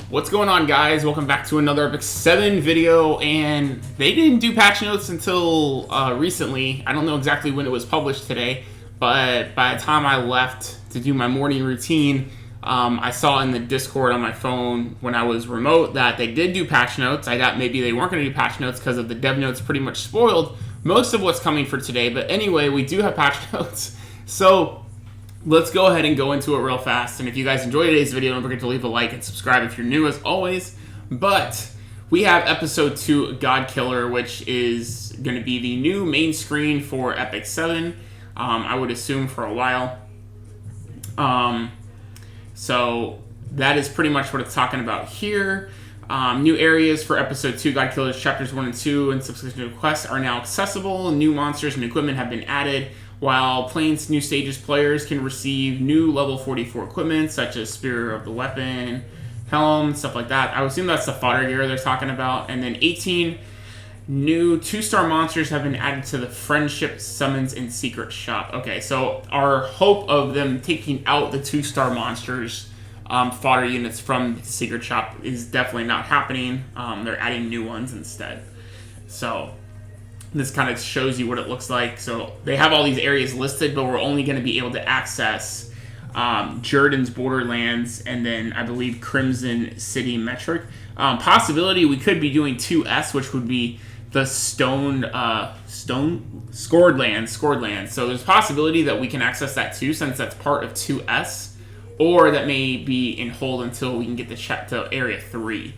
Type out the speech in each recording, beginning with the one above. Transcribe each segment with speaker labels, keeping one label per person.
Speaker 1: What's going on, guys? Welcome back to another epicseven video, and they didn't do patch notes until recently. I don't know exactly when it was published today, but by the time I left to do my morning routine, I saw in the Discord on my phone when I was remote that they did do patch notes. I thought maybe they weren't going to do patch notes because of the dev notes pretty much spoiled most of what's coming for today, but anyway, we do have patch notes. So let's go ahead and go into it real fast. And if you guys enjoyed today's video, don't forget to leave a like and subscribe if you're new as always. But we have episode 2, God Killer, which is going to be the new main screen for epicseven. I would assume for a while. So that is pretty much what it's talking about here. New areas for episode 2, God Killers, chapters 1 and 2, and subsequent quests are now accessible. New monsters and equipment have been added. While playing new stages, players can receive new level 44 equipment, such as Spear of the Weapon, Helm, stuff like that. I would assume that's the fodder gear they're talking about. And then 18 new 2-star monsters have been added to the Friendship Summons and Secret Shop. Okay, so our hope of them taking out the 2-star monsters, fodder units from the Secret Shop is definitely not happening. They're adding new ones instead. So this kind of shows you what it looks like. So they have all these areas listed, but we're only going to be able to access Jordan's Borderlands and then I believe Crimson City Metric. Possibility we could be doing 2S, which would be the Scored Lands. So there's a possibility that we can access that too, since that's part of 2S, or that may be in hold until we can get to Area 3.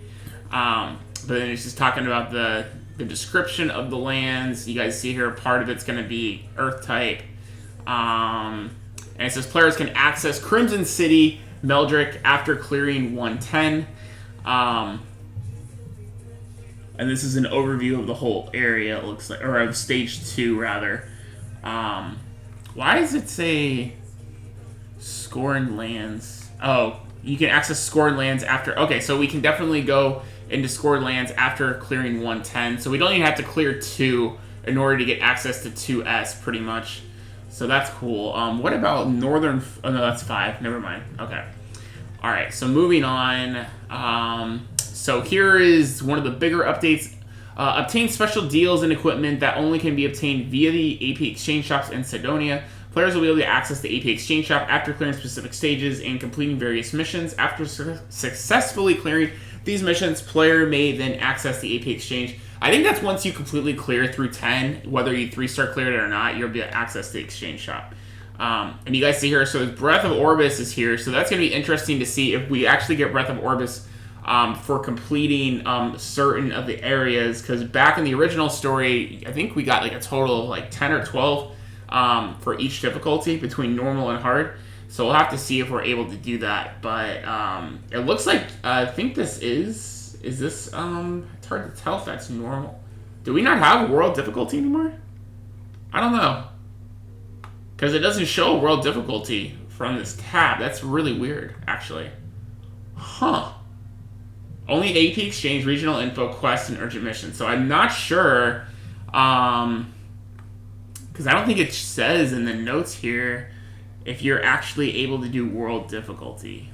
Speaker 1: But then it's just talking about the description of the lands. You guys see here, part of it's going to be Earth type. And it says players can access Crimson City Meldrick after clearing 110. And this is an overview of the whole area, it looks like, or of stage 2 rather. Why does it say Scorn Lands? Oh, you can access Scorn Lands after. Okay, so we can definitely go into Scored Lands after clearing 110. So we don't even have to clear 2 in order to get access to 2S, pretty much. So that's cool. What about Northern... Oh, no, that's 5. Never mind. Okay. Alright, so moving on. So here is one of the bigger updates. Obtain special deals and equipment that only can be obtained via the AP Exchange Shops in Sidonia. Players will be able to access the AP Exchange Shop after clearing specific stages and completing various missions. After successfully clearing these missions, player may then access the AP Exchange. I think that's once you completely clear through 10, whether you 3-star cleared it or not, you'll be able to access the Exchange Shop. And you guys see here, so Breath of Orbis is here, so that's going to be interesting to see if we actually get Breath of Orbis for completing certain of the areas, because back in the original story, I think we got like a total of like 10 or 12 for each difficulty between normal and hard. So we'll have to see if we're able to do that. But it looks like, I think this is this, it's hard to tell if that's normal. Do we not have world difficulty anymore? I don't know. Because it doesn't show world difficulty from this tab. That's really weird, actually. Huh. Only AP Exchange, regional info, quests, and urgent missions. So I'm not sure, because I don't think it says in the notes here if you're actually able to do world difficulty.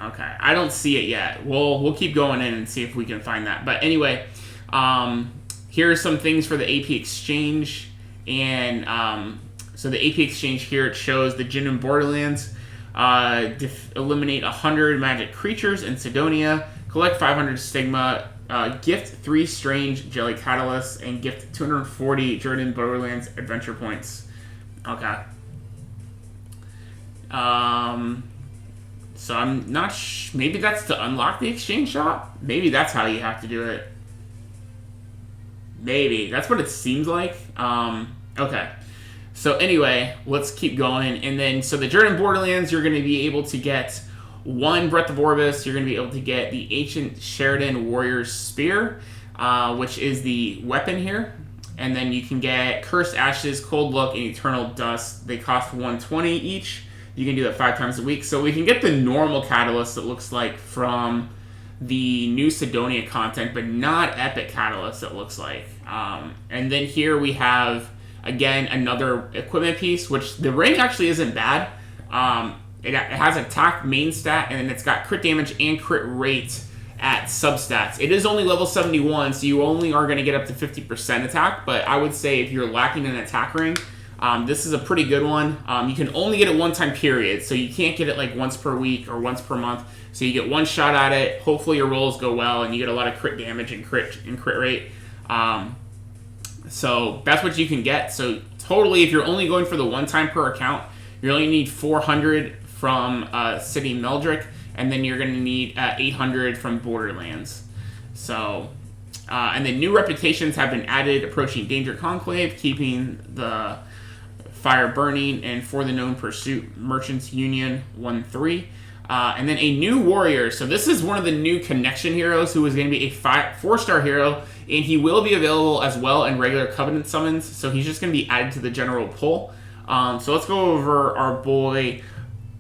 Speaker 1: Okay, I don't see it yet. We'll keep going in and see if we can find that. But anyway, here are some things for the AP Exchange. And so the AP Exchange here, it shows the Jinn and Borderlands. Eliminate 100 magic creatures in Sidonia. Collect 500 Stigma. Gift 3 strange jelly catalysts. And gift 240 Jordan Borderlands adventure points. Okay. So I'm not maybe that's to unlock the Exchange Shop? Maybe that's how you have to do it. Maybe. That's what it seems like. Okay. So anyway, let's keep going. And then, so the Jordan Borderlands, you're going to be able to get 1 Breath of Orbis. You're going to be able to get the Ancient Sheridan Warrior's Spear, which is the weapon here. And then you can get Cursed Ashes, Cold Look, and Eternal Dust. They cost 120 each. You can do that 5 times a week. So we can get the normal catalyst, it looks like, from the new Sidonia content, but not epic catalyst, it looks like. And then here we have, again, another equipment piece, which the ring actually isn't bad. it has attack main stat, and then it's got crit damage and crit rate at substats. It is only level 71, so you only are going to get up to 50% attack, but I would say if you're lacking an attack ring, this is a pretty good one. You can only get it one time period, so you can't get it like once per week or once per month. So you get one shot at it. Hopefully your rolls go well, and you get a lot of crit damage and crit rate. So that's what you can get. So totally, if you're only going for the one time per account, you only need 400 from City Meldrick, and then you're going to need 800 from Borderlands. So, and then new reputations have been added: approaching Danger Conclave, keeping the fire burning, and for the known pursuit, Merchants Union 1-3. And then a new warrior. So this is one of the new connection heroes who is going to be a 4-star hero, and he will be available as well in regular Covenant summons. So he's just going to be added to the general pull. So let's go over our boy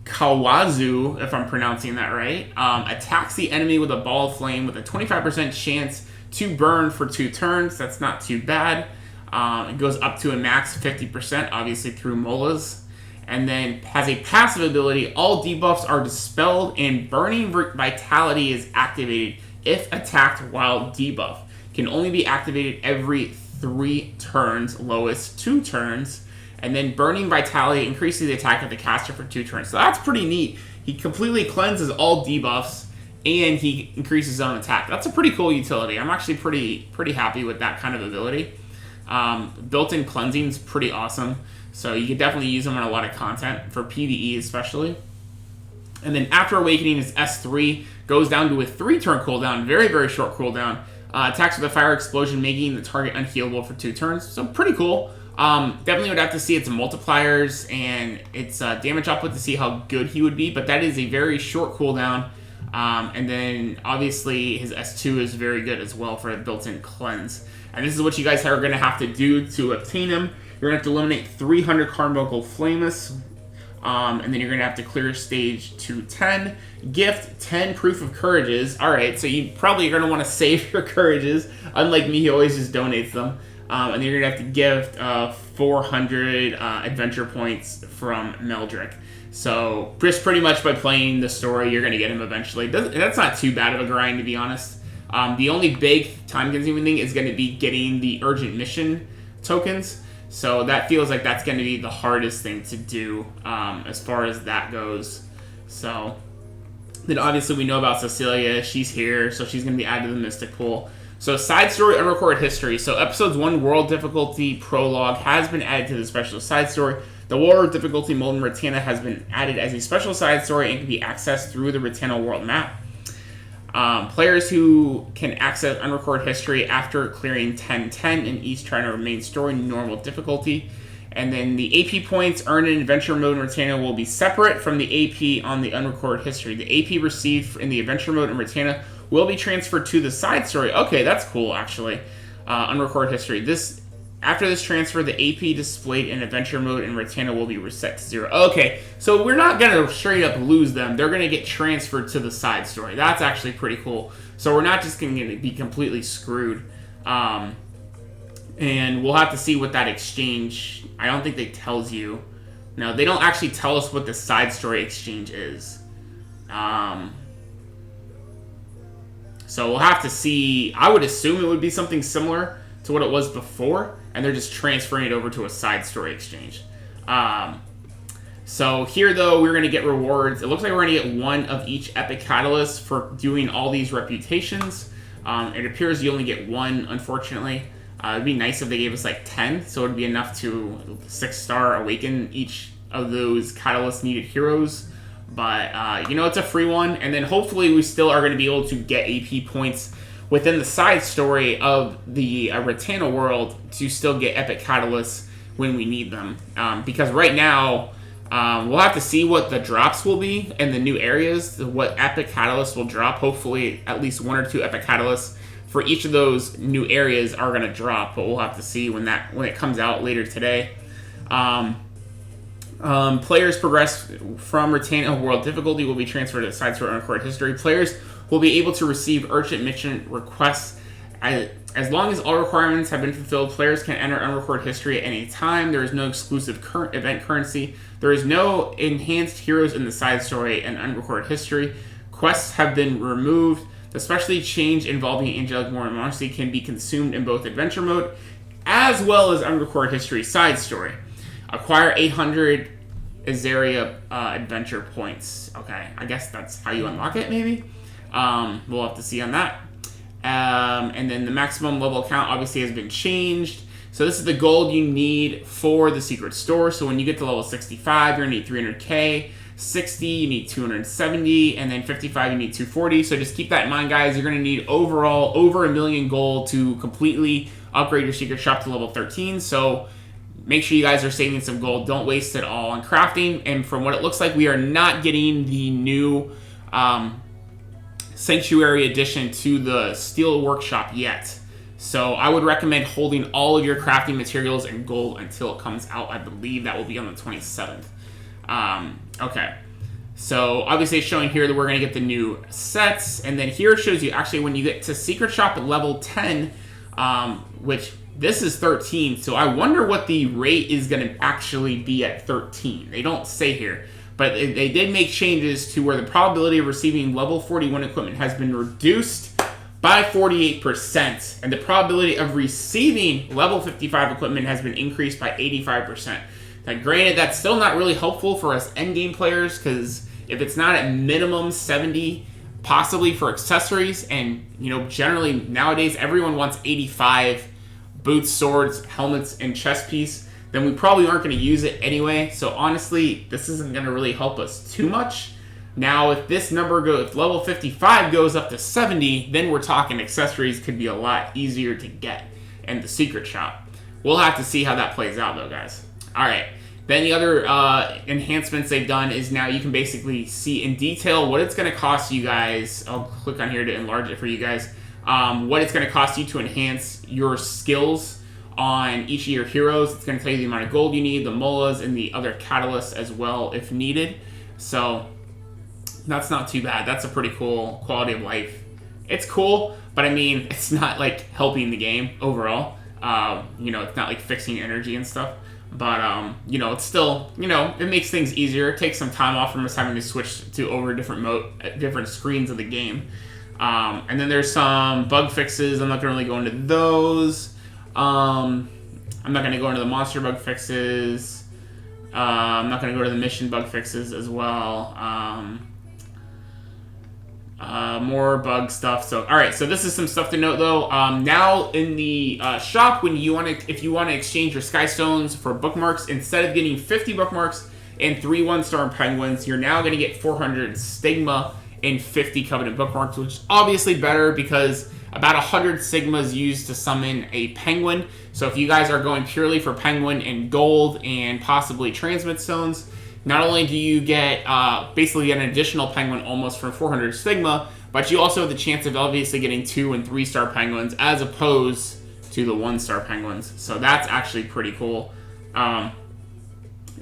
Speaker 1: Kawazu, if I'm pronouncing that right. Attacks the enemy with a ball of flame with a 25% chance to burn for 2 turns. That's not too bad. It goes up to a max 50%, obviously through Molas. And then has a passive ability. All debuffs are dispelled, and Burning Vitality is activated if attacked while debuff. Can only be activated every 3 turns, lowest 2 turns. And then Burning Vitality increases the attack of the caster for 2 turns. So that's pretty neat. He completely cleanses all debuffs, and he increases his own attack. That's a pretty cool utility. I'm actually pretty happy with that kind of ability. Built-in cleansing is pretty awesome. So you can definitely use them on a lot of content, for PvE especially. And then After Awakening is S3, goes down to a 3-turn cooldown, very, very short cooldown. Attacks with a fire explosion, making the target unhealable for 2 turns. So pretty cool. Definitely would have to see its multipliers and its damage output to see how good he would be, but that is a very short cooldown. And then obviously his S2 is very good as well for a built-in cleanse. And this is what you guys are going to have to do to obtain him. You're going to have to eliminate 300 Carbuncle Flamus, and then you're going to have to clear stage 210. Gift 10 Proof of Courages. Alright, so you probably are going to want to save your courages. Unlike me, he always just donates them. And then you're going to have to give 400 adventure points from Meldrick. So, just pretty much by playing the story, you're going to get him eventually. That's not too bad of a grind, to be honest. The only big time-consuming thing is going to be getting the urgent mission tokens. So that feels like that's going to be the hardest thing to do as far as that goes. So then obviously we know about Cecilia. She's here, so she's going to be added to the Mystic Pool. So side story, unrecorded history. So episodes 1 world difficulty prologue has been added to the special side story. The world difficulty Molten Ratana has been added as a special side story and can be accessed through the Ratana world map. Players who can access unrecorded history after clearing 10-10 in each turn of main story normal difficulty. And then the AP points earned in adventure mode in Ratana will be separate from the AP on the unrecorded history. The AP received in the adventure mode in Ratana will be transferred to the side story. Okay, that's cool actually. Unrecorded history. After this transfer, the AP displayed in adventure mode in Ratana will be reset to 0. Okay, so we're not going to straight up lose them. They're going to get transferred to the side story. That's actually pretty cool. So we're not just going to be completely screwed. And we'll have to see what that exchange... I don't think they tells you. No, they don't actually tell us what the side story exchange is. So we'll have to see. I would assume it would be something similar to what it was before, and they're just transferring it over to a side story exchange. So here, though, we're going to get rewards. It looks like we're going to get 1 of each Epic Catalyst for doing all these reputations. It appears you only get 1, unfortunately. It'd be nice if they gave us like 10, so it'd be enough to 6-star awaken each of those Catalyst needed heroes. But, it's a free one, and then hopefully we still are going to be able to get AP points within the side story of the Ratana world to still get Epic Catalysts when we need them. Because right now, we'll have to see what the drops will be in the new areas, what Epic Catalysts will drop. Hopefully at least 1 or 2 Epic Catalysts for each of those new areas are going to drop, but we'll have to see when it comes out later today. Players progress from Ratana world difficulty will be transferred to the side story unrecorded history. Players will be able to receive urgent mission requests As long as all requirements have been fulfilled, players can enter unrecorded history at any time. There is no exclusive current event currency. There is no enhanced heroes in the side story and unrecorded history. Quests have been removed. The specialty change involving Angelic War and Monarchy can be consumed in both adventure mode as well as unrecorded history side story. Acquire 800 Azaria adventure points. Okay, I guess that's how you unlock it, maybe? We'll have to see on that. And then the maximum level count obviously has been changed. So this is the gold you need for the secret store. So when you get to level 65, you're going to need 300k. 60, you need 270, and then 55, you need 240. So just keep that in mind, guys. You're going to need overall over 1 million gold to completely upgrade your secret shop to level 13. So make sure you guys are saving some gold. Don't waste it all on crafting. And from what it looks like, we are not getting the new Sanctuary Edition to the Steel Workshop yet. So I would recommend holding all of your crafting materials in gold until it comes out. I believe that will be on the 27th. Okay. So obviously it's showing here that we're going to get the new sets. And then here it shows you actually when you get to Secret Shop at level 10, which this is 13. So I wonder what the rate is going to actually be at 13. They don't say here. But they did make changes to where the probability of receiving level 41 equipment has been reduced by 48%. And the probability of receiving level 55 equipment has been increased by 85%. Now, granted, that's still not really helpful for us endgame players, because if it's not at minimum 70, possibly for accessories, and, you know, generally nowadays everyone wants 85 boots, swords, helmets, and chest piece, then we probably aren't going to use it anyway. So honestly, this isn't going to really help us too much. Now, if this number goes, if level 55 goes up to 70, then we're talking accessories could be a lot easier to get in the secret shop. We'll have to see how that plays out, though, guys. All right. Then the other enhancements they've done is now you can basically see in detail what it's going to cost you guys. I'll click on here to enlarge it for you guys. What it's going to cost you to enhance your skills on each of your heroes. It's going to tell you the amount of gold you need, the molas, and the other catalysts as well if needed. So that's not too bad. That's a pretty cool quality of life. It's cool, but I mean, it's not like helping the game overall. You know, it's not like fixing energy and stuff. But, you know, it's still, you know, it makes things easier. It takes some time off from us having to switch to over different screens of the game. And then there's some bug fixes. I'm not going to really go into those. I'm not going to go into the monster bug fixes. I'm not going to go to the mission bug fixes as well. More bug stuff. So, all right. So this is some stuff to note, though. Now in the shop, when you if you want to exchange your sky stones for bookmarks, instead of getting 50 bookmarks and 3 1-star penguins, you're now going to get 400 stigma and 50 covenant bookmarks, which is obviously better because about 100 sigmas used to summon a penguin. So if you guys are going purely for penguin and gold and possibly transmit stones, not only do you get basically an additional penguin almost for 400 stigma, but you also have the chance of obviously getting 2 and 3-star penguins as opposed to the 1-star penguins. So that's actually pretty cool. And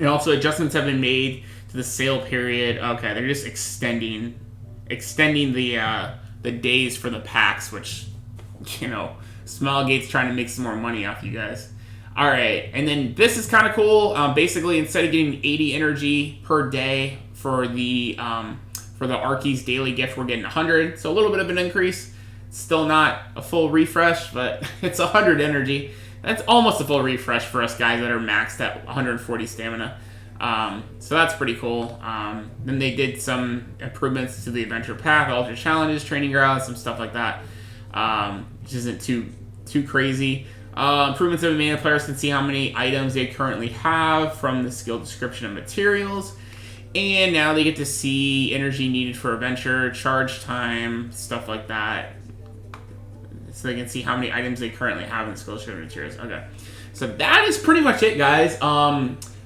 Speaker 1: also adjustments have been made to the sale period. Okay, they're just extending the days for the packs, which, you know, Smilegate's trying to make some more money off you guys. All right, and then this is kind of cool. Basically, instead of getting 80 energy per day for the Arky's daily gift, we're getting 100. So a little bit of an increase. Still not a full refresh, but it's 100 energy. That's almost a full refresh for us guys that are maxed at 140 stamina. So that's pretty cool. Then they did some improvements to the adventure path, ultra challenges, training grounds, some stuff like that, which isn't too crazy. Improvements have been made. Players can see how many items they currently have from the skill description of materials. And now they get to see energy needed for adventure, charge time, stuff like that. So they can see how many items they currently have in the skill description of materials. Okay. So that is pretty much it, guys.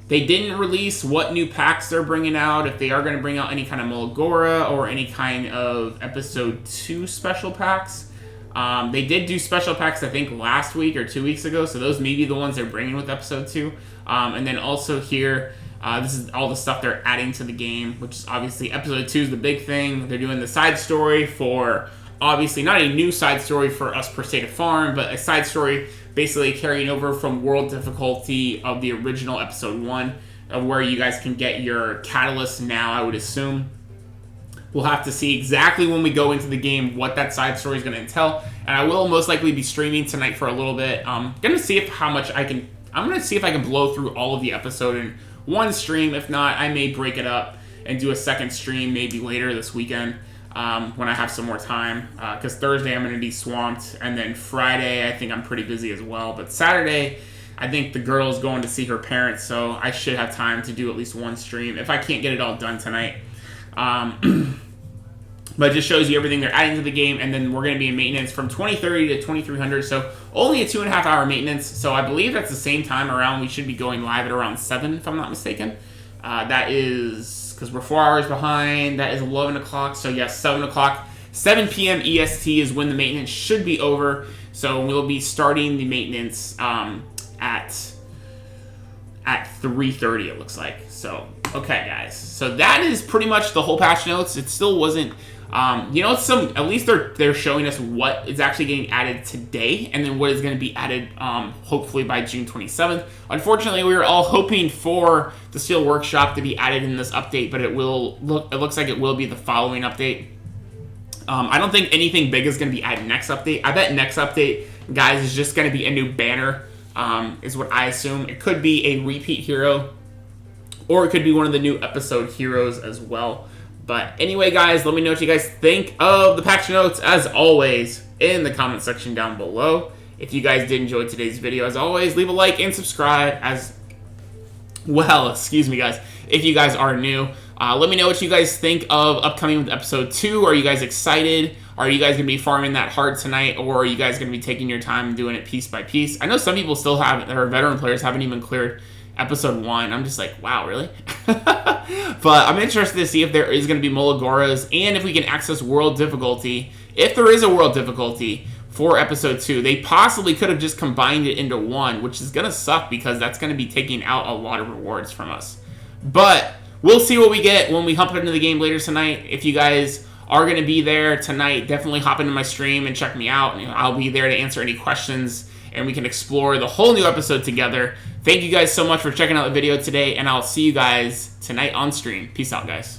Speaker 1: They didn't release what new packs they're bringing out, if they are going to bring out any kind of Mulgora or any kind of Episode 2 special packs. They did do special packs, I think, last week or 2 weeks ago, so those may be the ones they're bringing with Episode 2. And then also here, this is all the stuff they're adding to the game, which is obviously Episode 2 is the big thing. They're doing the side story for Obviously, not a new side story for us per se to farm, but a side story basically carrying over from world difficulty of the original episode 1, of where you guys can get your catalyst now, I would assume. We'll have to see exactly when we go into the game what that side story is going to entail, and I will most likely be streaming tonight for a little bit. I'm going to see if I can blow through all of the episode in one stream. If not, I may break it up and do a second stream maybe later this weekend. When I have some more time, because Thursday I'm going to be swamped, and then Friday I think I'm pretty busy as well, but Saturday I think the girl's going to see her parents, so I should have time to do at least one stream if I can't get it all done tonight. But it just shows you everything they're adding to the game, and then we're going to be in maintenance from 2030 to 2300, so only a 2.5 hour maintenance, so I believe that's the same time around. We should be going live at around 7 if I'm not mistaken. That is, because we're 4 hours behind, that is 11 o'clock, so yes, 7 o'clock. 7 p.m. EST is when the maintenance should be over, so we'll be starting the maintenance at 3:30, it looks like. So, okay, guys. So that is pretty much the whole patch notes. It still wasn't, at least they're showing us what is actually getting added today, and then what is going to be added, hopefully by June 27th. Unfortunately, we were all hoping for the Steel Workshop to be added in this update, but it looks like it will be the following update. I don't think anything big is going to be added next update. I bet next update, guys, is just going to be a new banner, is what I assume. It could be a repeat hero, or it could be one of the new episode heroes as well. But anyway, guys, let me know what you guys think of the patch notes, as always, in the comment section down below. If you guys did enjoy today's video, as always, leave a like and subscribe as well. Excuse me, guys. If you guys are new, let me know what you guys think of upcoming with episode 2. Are you guys excited? Are you guys going to be farming that hard tonight, or are you guys going to be taking your time and doing it piece by piece? I know some people still haven't, or veteran players haven't even cleared episode 1. I'm just like, wow, really? But I'm interested to see if there is going to be Molagoras, and if we can access world difficulty. If there is a world difficulty for episode 2, they possibly could have just combined it into 1, which is going to suck because that's going to be taking out a lot of rewards from us. But we'll see what we get when we hop into the game later tonight. If you guys are going to be there tonight, definitely hop into my stream and check me out. I'll be there to answer any questions, and we can explore the whole new episode together. Thank you guys so much for checking out the video today, and I'll see you guys tonight on stream. Peace out, guys.